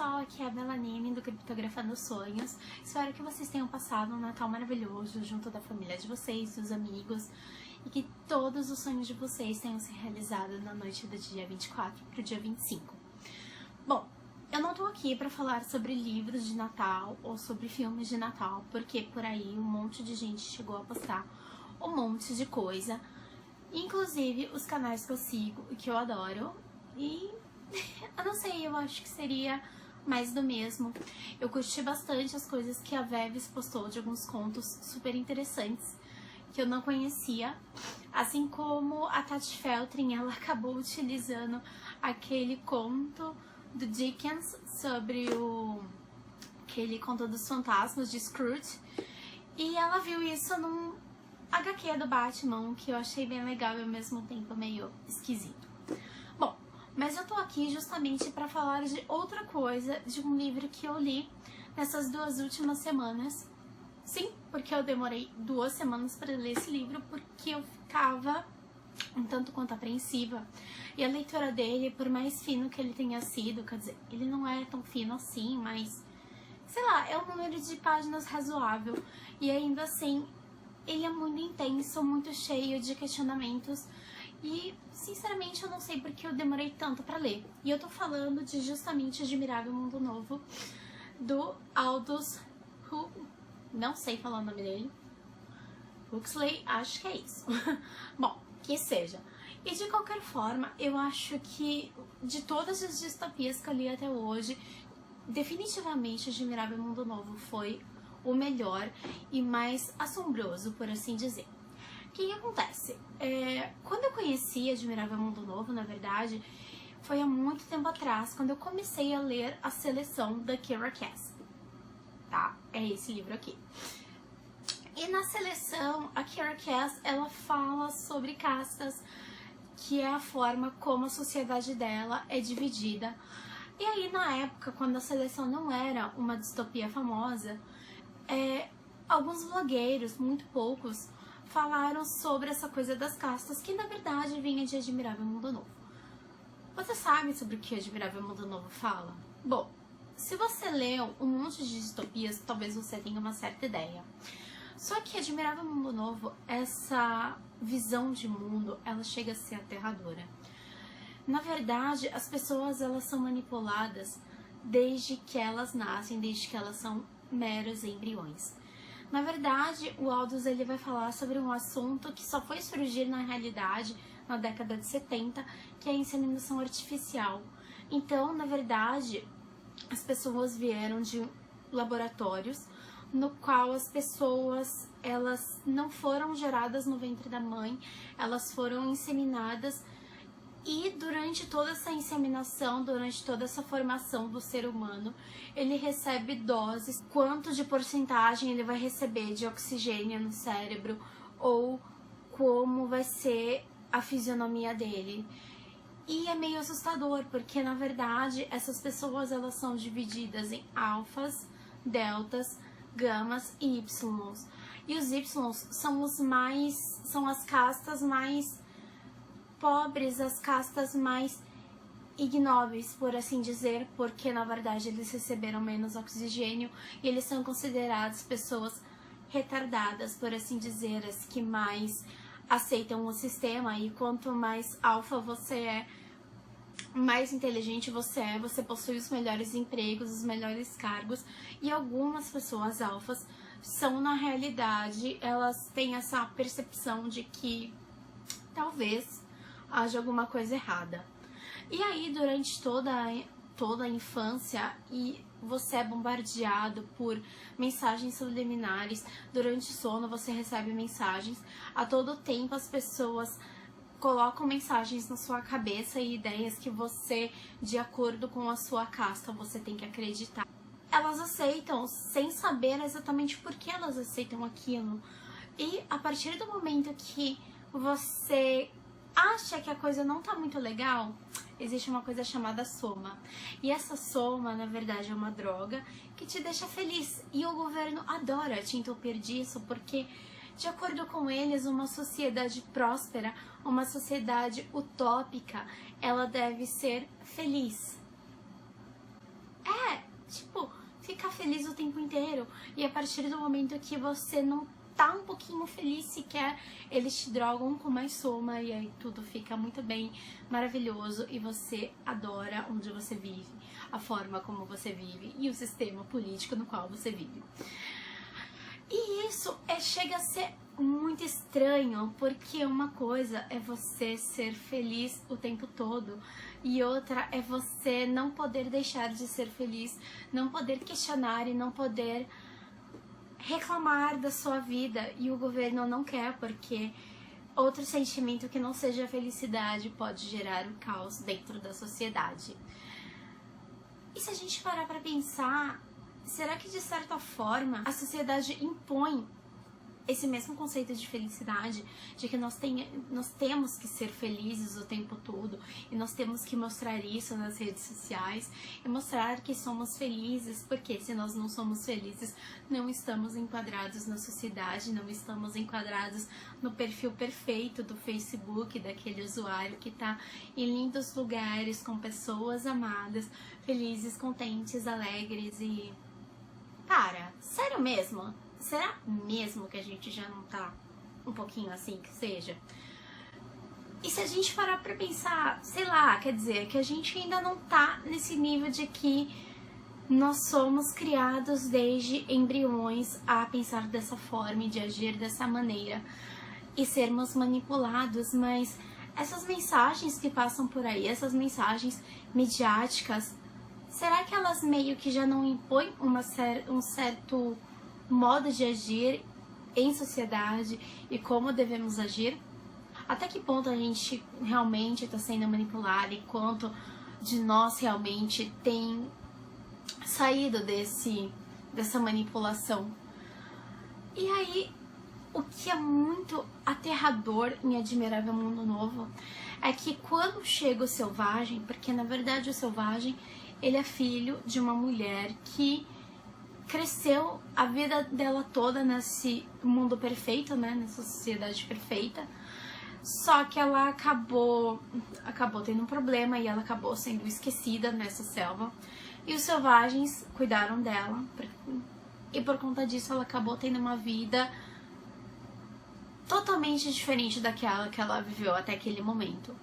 pessoal, aqui é a Melanine do Criptografando Sonhos. Espero que vocês tenham passado um Natal maravilhoso junto da família de vocês, dos amigos, e que todos os sonhos de vocês tenham se realizado na noite do dia 24 para o dia 25. Bom, eu não tô aqui para falar sobre livros de Natal ou sobre filmes de Natal, porque por aí um monte de gente chegou a postar um monte de coisa, inclusive os canais que eu sigo e que eu adoro, e eu não sei, eu acho que seria mais do mesmo. Eu curti bastante as coisas que a Veves postou de alguns contos super interessantes que eu não conhecia, assim como a Tati Feltrin, ela acabou utilizando aquele conto do Dickens sobre aquele conto dos fantasmas de Scrooge, e ela viu isso num HQ do Batman, que eu achei bem legal e ao mesmo tempo meio esquisito. Bom, mas eu tô aqui justamente para falar de outra coisa, de um livro que eu li nessas 2 últimas semanas. Sim, porque eu demorei 2 semanas para ler esse livro, porque eu ficava um tanto quanto apreensiva. E a leitura dele, por mais fino que ele tenha sido, quer dizer, ele não é tão fino assim, mas, sei lá, é um número de páginas razoável. E ainda assim, ele é muito intenso, muito cheio de questionamentos. E, sinceramente, eu não sei porque eu demorei tanto pra ler. E eu tô falando de justamente Admirável Mundo Novo, do Aldous não sei falar o nome dele. Huxley, acho que é isso. Bom, que seja. E de qualquer forma, eu acho que de todas as distopias que eu li até hoje, definitivamente Admirável Mundo Novo foi o melhor e mais assombroso, por assim dizer. O que acontece? Quando eu conheci Admirável Mundo Novo, na verdade, foi há muito tempo atrás, quando eu comecei a ler a seleção da Kiera Cass. Tá? É esse livro aqui. E na seleção, a Kiera Cass, ela fala sobre castas, que é a forma como a sociedade dela é dividida. E aí, na época, quando a seleção não era uma distopia famosa, alguns blogueiros, muito poucos, falaram sobre essa coisa das castas, que na verdade vinha de Admirável Mundo Novo. Você sabe sobre o que Admirável Mundo Novo fala? Bom, se você leu um monte de distopias, talvez você tenha uma certa ideia. Só que Admirável Mundo Novo, essa visão de mundo, ela chega a ser aterradora. Na verdade, as pessoas, elas são manipuladas desde que elas nascem, desde que elas são meros embriões. Na verdade, o Aldous, ele vai falar sobre um assunto que só foi surgir na realidade na década de 70, que é a inseminação artificial. Então, na verdade, as pessoas vieram de laboratórios no qual as pessoas, elas não foram geradas no ventre da mãe, elas foram inseminadas, e durante toda essa inseminação, durante toda essa formação do ser humano, ele recebe doses, quanto de porcentagem ele vai receber de oxigênio no cérebro, ou como vai ser a fisionomia dele. E é meio assustador, porque na verdade essas pessoas, elas são divididas em alfas, deltas, gamas e ys. E os ys são as castas mais pobres, as castas mais ignóbeis, por assim dizer, porque na verdade eles receberam menos oxigênio e eles são considerados pessoas retardadas, por assim dizer, as que mais aceitam o sistema. E quanto mais alfa você é, mais inteligente você é, você possui os melhores empregos, os melhores cargos. E algumas pessoas alfas são, na realidade, elas têm essa percepção de que talvez haja alguma coisa errada. E aí, durante toda a infância, e você é bombardeado por mensagens subliminares. Durante o sono, você recebe mensagens. A todo tempo, as pessoas colocam mensagens na sua cabeça e ideias que você, de acordo com a sua casta, você tem que acreditar. Elas aceitam sem saber exatamente por que elas aceitam aquilo. E a partir do momento que você acha que a coisa não tá muito legal, existe uma coisa chamada soma. E essa soma, na verdade, é uma droga que te deixa feliz. E o governo adora te entupir disso, porque, de acordo com eles, uma sociedade próspera, uma sociedade utópica, ela deve ser feliz. feliz o tempo inteiro. E a partir do momento que você não tá um pouquinho feliz sequer, eles te drogam com mais soma e aí tudo fica muito bem, maravilhoso, e você adora onde você vive, a forma como você vive e o sistema político no qual você vive. E isso chega a ser muito estranho, porque uma coisa é você ser feliz o tempo todo e outra é você não poder deixar de ser feliz, não poder questionar e não poder reclamar da sua vida, e o governo não quer, porque outro sentimento que não seja a felicidade pode gerar o caos dentro da sociedade. E se a gente parar pra pensar, será que de certa forma a sociedade impõe esse mesmo conceito de felicidade, de que nós temos que ser felizes o tempo todo e nós temos que mostrar isso nas redes sociais e mostrar que somos felizes, porque se nós não somos felizes, não estamos enquadrados na sociedade, não estamos enquadrados no perfil perfeito do Facebook, daquele usuário que tá em lindos lugares com pessoas amadas, felizes, contentes, alegres e... Cara, sério mesmo? Será mesmo que a gente já não tá um pouquinho assim que seja? E se a gente parar pra pensar, sei lá, quer dizer, que a gente ainda não tá nesse nível de que nós somos criados desde embriões a pensar dessa forma e de agir dessa maneira e sermos manipulados, mas essas mensagens que passam por aí, essas mensagens midiáticas, será que elas meio que já não impõem um certo modo de agir em sociedade e como devemos agir? Até que ponto a gente realmente está sendo manipulado e quanto de nós realmente tem saído dessa manipulação? E aí, o que é muito aterrador em Admirável Mundo Novo é que quando chega o selvagem, porque na verdade o selvagem ele é filho de uma mulher que cresceu a vida dela toda nesse mundo perfeito, né, nessa sociedade perfeita, só que ela acabou tendo um problema e ela acabou sendo esquecida nessa selva, e os selvagens cuidaram dela, e por conta disso ela acabou tendo uma vida totalmente diferente daquela que ela viveu até aquele momento.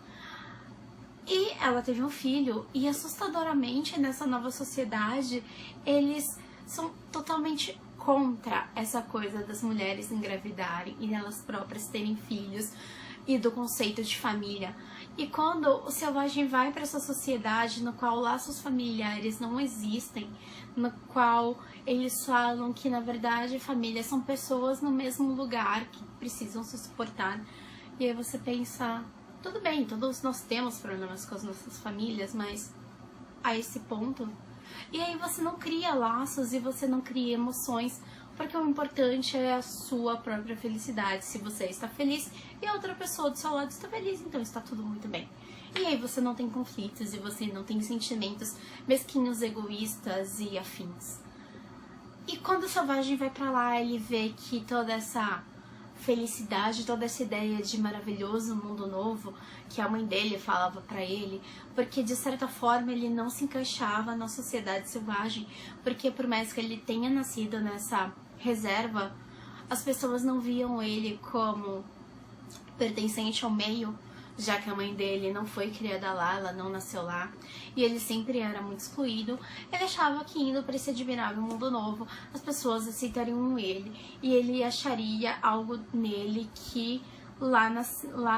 E ela teve um filho, e assustadoramente nessa nova sociedade, eles são totalmente contra essa coisa das mulheres engravidarem e elas próprias terem filhos e do conceito de família. E quando o selvagem vai para essa sociedade no qual laços familiares não existem, no qual eles falam que na verdade famílias são pessoas no mesmo lugar que precisam se suportar, e aí você pensa, tudo bem, todos nós temos problemas com as nossas famílias, mas a esse ponto? E aí você não cria laços e você não cria emoções, porque o importante é a sua própria felicidade. Se você está feliz e a outra pessoa do seu lado está feliz, então está tudo muito bem. E aí você não tem conflitos e você não tem sentimentos mesquinhos, egoístas e afins. E quando o selvagem vai pra lá, ele vê que toda essa felicidade, toda essa ideia de maravilhoso mundo novo que a mãe dele falava pra ele, porque de certa forma ele não se encaixava na sociedade selvagem, porque por mais que ele tenha nascido nessa reserva, as pessoas não viam ele como pertencente ao meio, já que a mãe dele não foi criada lá, ela não nasceu lá, e ele sempre era muito excluído. Ele achava que indo para esse admirável mundo novo, as pessoas aceitariam ele, e ele acharia algo nele que lá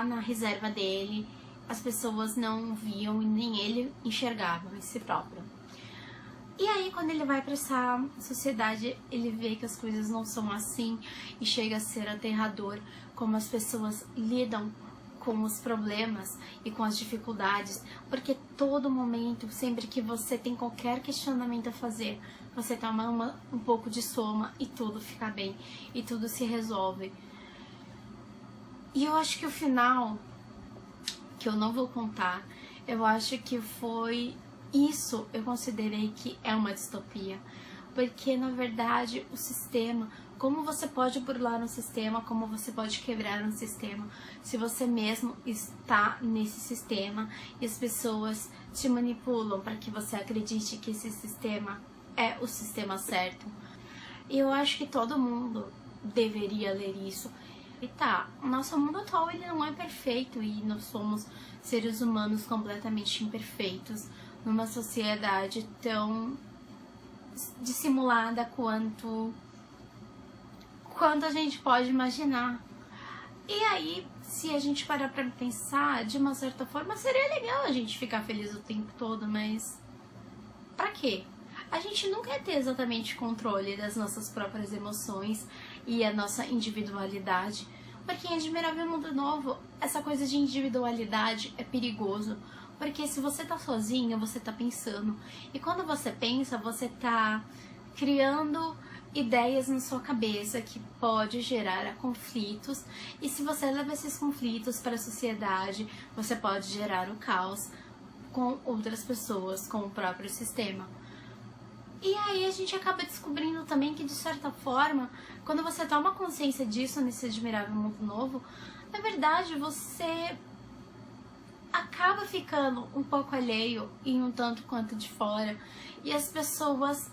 na reserva dele as pessoas não viam e nem ele enxergava em si próprio. E aí quando ele vai para essa sociedade, ele vê que as coisas não são assim, e chega a ser aterrador como as pessoas lidam com os problemas e com as dificuldades, porque todo momento, sempre que você tem qualquer questionamento a fazer, você toma um pouco de soma e tudo fica bem, e tudo se resolve. E eu acho que o final, que eu não vou contar, eu acho que foi isso, eu considerei que é uma distopia, porque na verdade o sistema, como você pode burlar um sistema, como você pode quebrar um sistema, se você mesmo está nesse sistema e as pessoas te manipulam para que você acredite que esse sistema é o sistema certo. E eu acho que todo mundo deveria ler isso. E tá, o nosso mundo atual ele não é perfeito e nós somos seres humanos completamente imperfeitos numa sociedade tão dissimulada quanto a gente pode imaginar. E aí, se a gente parar pra pensar, de uma certa forma, seria legal a gente ficar feliz o tempo todo, mas pra quê? A gente nunca ia ter exatamente controle das nossas próprias emoções e a nossa individualidade. Porque em Admirável Mundo Novo, essa coisa de individualidade é perigoso. Porque se você tá sozinho, você tá pensando. E quando você pensa, você tá criando ideias na sua cabeça que pode gerar conflitos. E se você leva esses conflitos para a sociedade, você pode gerar o caos com outras pessoas, com o próprio sistema. E aí a gente acaba descobrindo também que, de certa forma, quando você toma consciência disso nesse Admirável Mundo Novo, na verdade você acaba ficando um pouco alheio e um tanto quanto de fora. E as pessoas,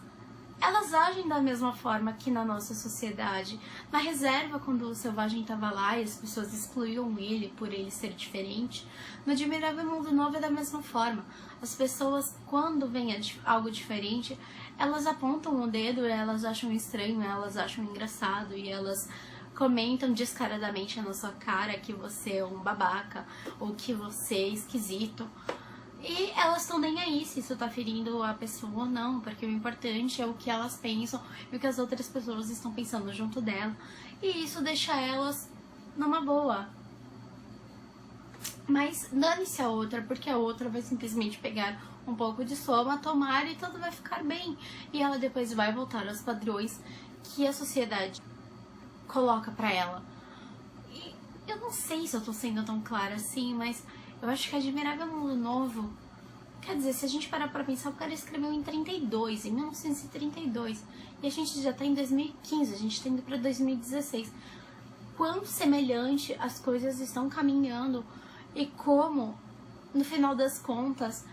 elas agem da mesma forma que na nossa sociedade. Na Reserva, quando o Selvagem estava lá e as pessoas excluíam ele por ele ser diferente, no Admirável Mundo Novo é da mesma forma. As pessoas, quando vem algo diferente, elas apontam o dedo, elas acham estranho, elas acham engraçado e elas comentam descaradamente na sua cara que você é um babaca ou que você é esquisito. E elas estão nem aí se isso tá ferindo a pessoa ou não, porque o importante é o que elas pensam e o que as outras pessoas estão pensando junto dela. E isso deixa elas numa boa. Mas dane-se a outra, porque a outra vai simplesmente pegar um pouco de soma, tomar e tudo vai ficar bem. E ela depois vai voltar aos padrões que a sociedade coloca pra ela. E eu não sei se eu tô sendo tão clara assim, mas eu acho que Admirável Mundo Novo, quer dizer, se a gente parar pra pensar, o cara escreveu em 1932, e a gente já tá em 2015, a gente tá indo pra 2016. Quão semelhante as coisas estão caminhando e como, no final das contas,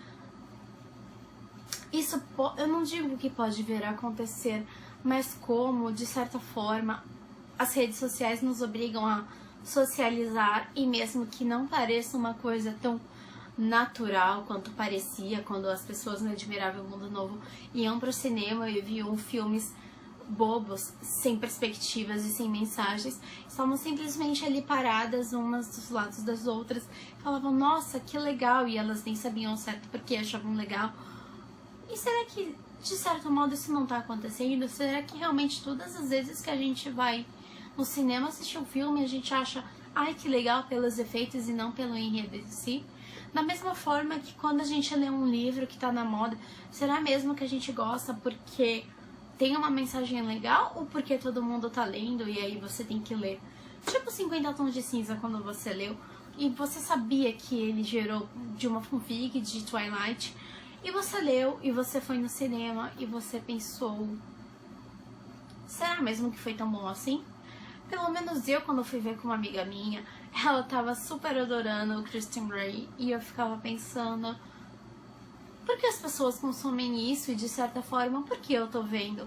isso, eu não digo que pode vir a acontecer, mas como, de certa forma, as redes sociais nos obrigam a socializar, e mesmo que não pareça uma coisa tão natural quanto parecia quando as pessoas no Admirável Mundo Novo iam pro cinema e viam filmes bobos, sem perspectivas e sem mensagens, estavam simplesmente ali paradas umas dos lados das outras, falavam, nossa, que legal, e elas nem sabiam certo porque achavam legal. E será que, de certo modo, isso não tá acontecendo? Será que realmente todas as vezes que a gente vai no cinema assistir um filme, a gente acha, ai, que legal, pelos efeitos e não pelo enredo em si? Da mesma forma que quando a gente lê um livro que tá na moda, será mesmo que a gente gosta porque tem uma mensagem legal ou porque todo mundo tá lendo e aí você tem que ler? Tipo 50 Tons de Cinza, quando você leu e você sabia que ele gerou de uma fanfic de Twilight, e você leu e você foi no cinema e você pensou, será mesmo que foi tão bom assim? Pelo menos eu, quando fui ver com uma amiga minha, ela tava super adorando o Christian Grey e eu ficava pensando, por que as pessoas consomem isso e, de certa forma, por que eu tô vendo?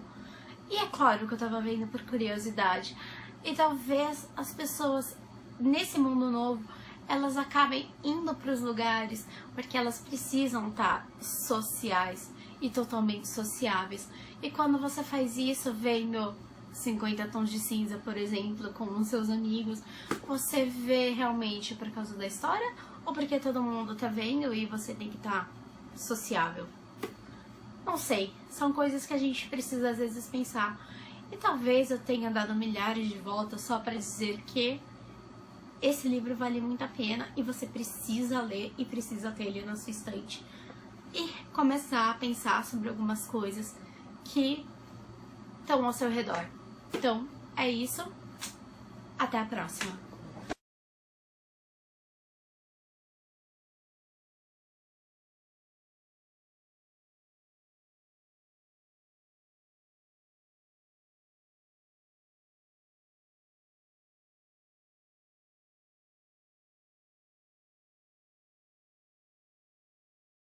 E é claro que eu tava vendo por curiosidade. E talvez as pessoas, nesse mundo novo, elas acabem indo pros lugares porque elas precisam estar sociais e totalmente sociáveis. E quando você faz isso vendo 50 Tons de Cinza, por exemplo, com os seus amigos, você vê realmente por causa da história ou porque todo mundo tá vendo e você tem que estar sociável? Não sei, são coisas que a gente precisa às vezes pensar. E talvez eu tenha dado milhares de voltas só pra dizer que esse livro vale muito a pena e você precisa ler e precisa ter ele na sua estante. E começar a pensar sobre algumas coisas que estão ao seu redor. Então, é isso. Até a próxima.